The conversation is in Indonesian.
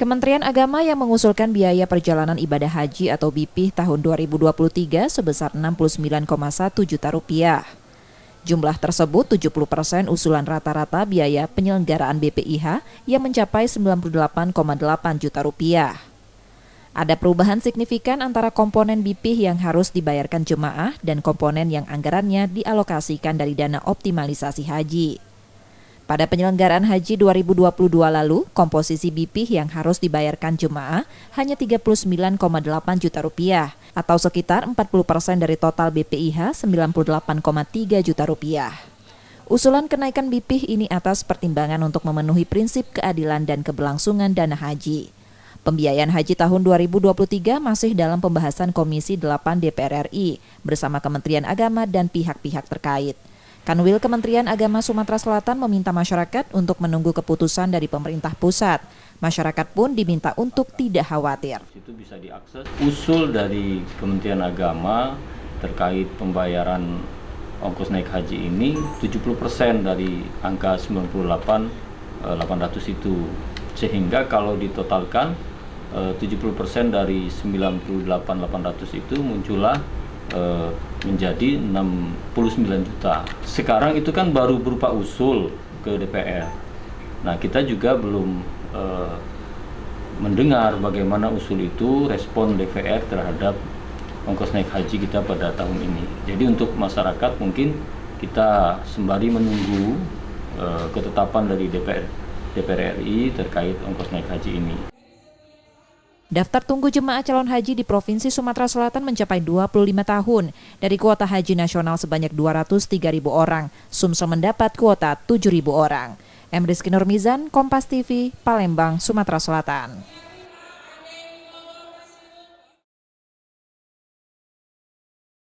Kementerian Agama yang mengusulkan biaya perjalanan ibadah haji atau BP tahun 2023 sebesar 69,1 juta rupiah. Jumlah tersebut 70% usulan rata-rata biaya penyelenggaraan BPIH yang mencapai 98,8 juta rupiah. Ada perubahan signifikan antara komponen BP yang harus dibayarkan jemaah dan komponen yang anggarannya dialokasikan dari dana optimalisasi haji. Pada penyelenggaraan haji 2022 lalu, komposisi BP yang harus dibayarkan jemaah hanya 39,8 juta rupiah atau sekitar 40% dari total BPIH 98,3 juta rupiah. Usulan kenaikan BP ini atas pertimbangan untuk memenuhi prinsip keadilan dan keberlangsungan dana haji. Pembiayaan haji tahun 2023 masih dalam pembahasan Komisi 8 DPR RI bersama Kementerian Agama dan pihak-pihak terkait. Kanwil Kementerian Agama Sumatera Selatan meminta masyarakat untuk menunggu keputusan dari pemerintah pusat. Masyarakat pun diminta untuk tidak khawatir. Itu bisa diakses usul dari Kementerian Agama terkait pembayaran ongkos naik haji ini 70% dari angka 98.800 itu. Sehingga kalau ditotalkan 70% dari 98.800 itu muncullah menjadi 69 juta. Sekarang itu kan baru berupa usul ke DPR. Nah, kita juga belum mendengar bagaimana usul itu respon DPR terhadap ongkos naik haji kita pada tahun ini. Jadi untuk masyarakat mungkin kita sembari menunggu ketetapan dari DPR RI terkait ongkos naik haji ini. Daftar tunggu jemaah calon haji di Provinsi Sumatera Selatan mencapai 25 tahun. Dari kuota haji nasional sebanyak 203.000 orang, Sumsel mendapat kuota 7.000 orang. M. Rizky Nurmizan, Kompas TV, Palembang, Sumatera Selatan.